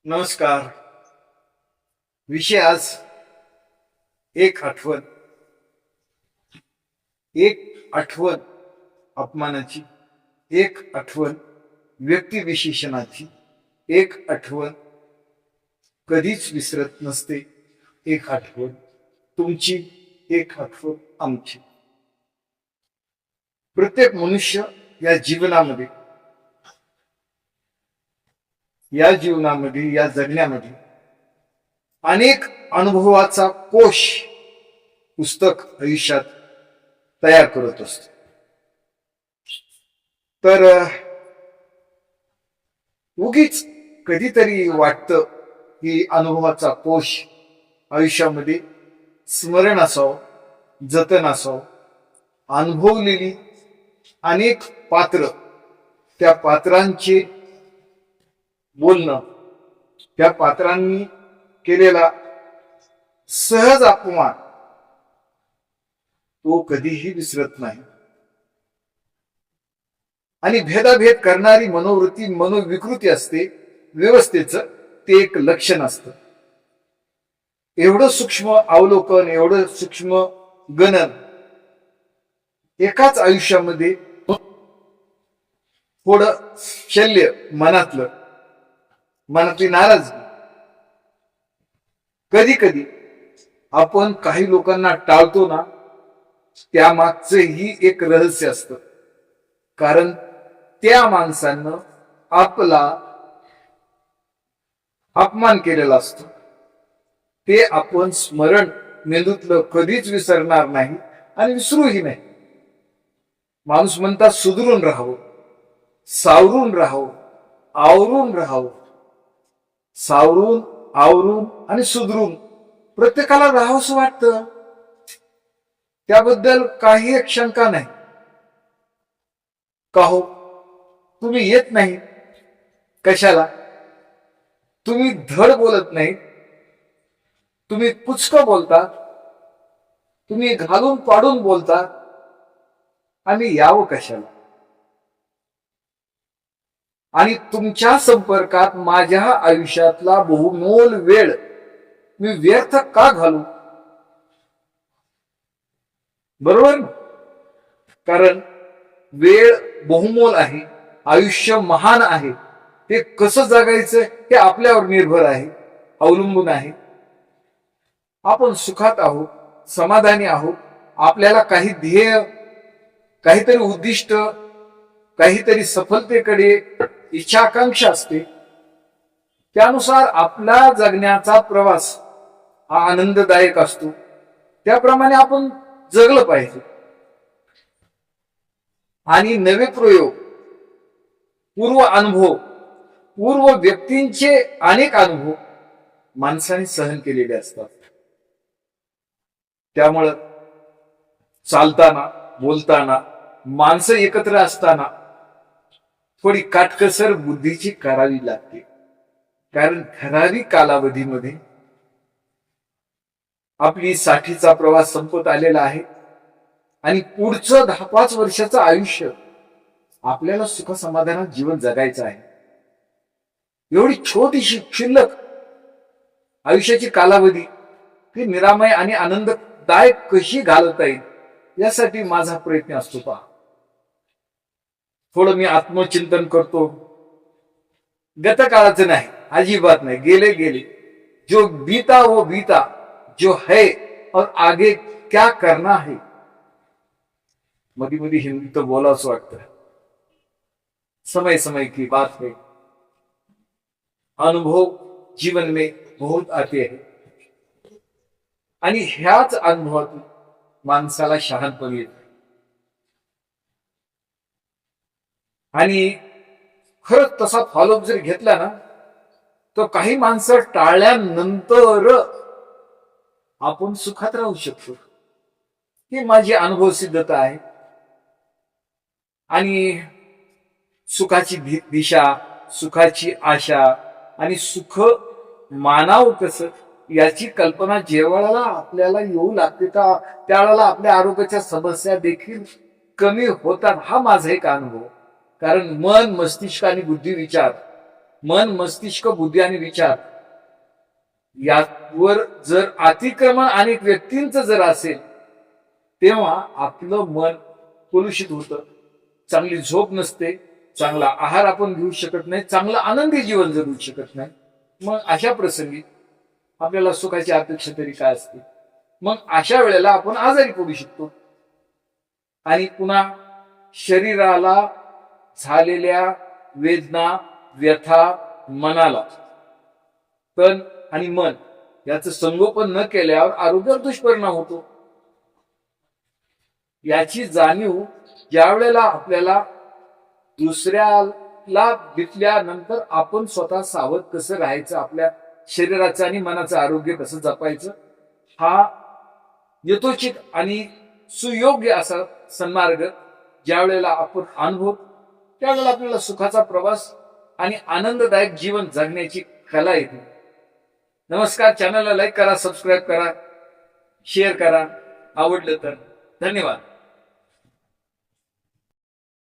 नमस्कार. विषय आज एक आठवण. एक आठवण अपमानाची, एक आठवण व्यक्तिविशेषणाची, एक आठवण कधीच विसरत नसते. एक आठवण तुमची, एक आठवण आमची. प्रत्येक मनुष्य या जीवनामध्ये या जगण्यामध्ये अनेक अनुभवाचा कोश पुस्तक आयुष्यात तयार करत असतो. तर उगीच कधीतरी वाटतं की अनुभवाचा कोश आयुष्यामध्ये स्मरण असावं, जतन असावं. अनुभवलेली अनेक पात्र, त्या पात्रांचे बोलणं, त्या पात्रांनी केलेला सहज अपमान तो कधीही विसरत नाही. आणि भेदाभेद करणारी मनोवृत्ती, मनोविकृती असते व्यवस्थेचं, ते एक लक्षण असतं. एवढं सूक्ष्म अवलोकन, एवढं सूक्ष्म गणन एकाच आयुष्यामध्ये थोडं शल्य, मनातली नाराजगी. कधी कधी आपण काही लोकांना टाळतो ना, त्यामागचं ही एक रहस्य असतं. कारण त्या माणसानं आपला अपमान केलेला असतो. ते आपण स्मरण मेंदूतलं कधीच विसरणार नाही आणि विसरूही नाही. माणूस म्हणतात सुधरून राहावं, सावरून राहावं, आवरून राहावं. सावरून, आवरून आणि सुधरून प्रत्येकाला राहावंसं वाटतं. त्याबद्दल काही एक शंका नाही. का हो, तुम्ही येत नाही कशाला? तुम्ही धड बोलत नाही, तुम्ही कुचकं बोलता, तुम्ही घालून पाडून बोलता, आणि यावं कशाला? आणि तुमच्या संपर्कात माझ्या आयुष्यातला बहुमोल वेळ मी व्यर्थ का घालू? बरोबर ना? कारण वेळ बहुमोल आहे, आयुष्य महान आहे. ते कसं जगायचं हे आपल्यावर निर्भर आहे, अवलंबून आहे. आपण सुखात आहोत, समाधानी आहोत, आपल्याला काही ध्येय, काहीतरी उद्दिष्ट, काहीतरी सफलतेकडे इच्छा आकांक्षा असते. त्यानुसार आपला जगण्याचा प्रवास हा आनंददायक असतो. त्याप्रमाणे आपण जगलं पाहिजे. आणि नवे प्रयोग, पूर्व अनुभव, पूर्व व्यक्तींचे अनेक अनुभव माणसाने सहन केलेले असतात. त्यामुळं चालताना, बोलताना, माणसं एकत्र असताना थोडी काटकसर बुद्धीची करावी लागते. कारण ठराविक कालावधीमध्ये आपली साठीचा प्रवास संपत आलेला आहे आणि पुढचं 10-5 वर्षाचं आयुष्य आपल्याला सुख समाधानात जीवन जगायचं आहे. एवढी छोटीशी शिल्लक आयुष्याची कालावधी ती निरामय आणि आनंददायक कशी घालता येईल यासाठी माझा प्रयत्न असतो. पहा, थोडं मी आत्मचिंतन करतो. गतकाळाचं नाही, अजिबात नाही. गेले गेले, जो बीता वो बीता, जो है और आगे क्या करना है. मधी मधी हिंदी तो बोलावंच वाटतं. समय समय की बात है, अनुभव जीवन में बहुत आते हैं. आणि ह्याच अनुभवातून माणसाला शहाणपण येतं. आणि खरंच तसा फॉलोअप जर घेतला ना, तर काही माणसं टाळल्यानंतर आपण सुखात राहू शकतो. ही माझी अनुभव सिद्धता आहे. आणि सुखाची दिशा, सुखाची आशा आणि सुख मानावं कसं याची कल्पना जेव्हा आपल्याला येऊ लागते का त्यावेळेला आपल्या आरोग्याच्या समस्या देखील कमी होतात. हा माझा एक अनुभव. कारण मन, मस्तिष्क आणि बुद्धी, विचार मन, मस्तिष्क, बुद्धी आणि विचार यावर जर अतिक्रमण अनेक व्यक्तींचं जर असेल तेव्हा आपलं मन कलुषित होतं, चांगली झोप नसते, चांगला आहार आपण घेऊ शकत नाही, चांगलं आनंदी जीवन जगू शकत नाही. मग अशा प्रसंगी आपल्याला सुखाची अपेक्षा तरी काय असते? मग अशा वेळेला आपण आजारी पडू शकतो. आणि पुन्हा शरीराला झालेल्या वेदना, व्यथा, मनाला, तन आणि मन याचं संगोपन न केल्यावर आरोग्यावर दुष्परिणाम होतो. याची जाणीव ज्या वेळेला आपल्याला दुसऱ्याला दिसल्यानंतर आपण स्वतः सावध कसं राहायचं, आपल्या शरीराचं आणि मनाचं आरोग्य कसं जपायचं, हा यथोचित आणि सुयोग्य असा सन्मार्ग ज्या वेळेला आपण अनुभव, त्यावेळेला आपल्याला सुखाचा प्रवास आणि आनंददायक जीवन जगण्याची कला येते. नमस्कार. चॅनलला लाईक करा, सबस्क्राईब करा, शेअर करा आवडलं तर. धन्यवाद.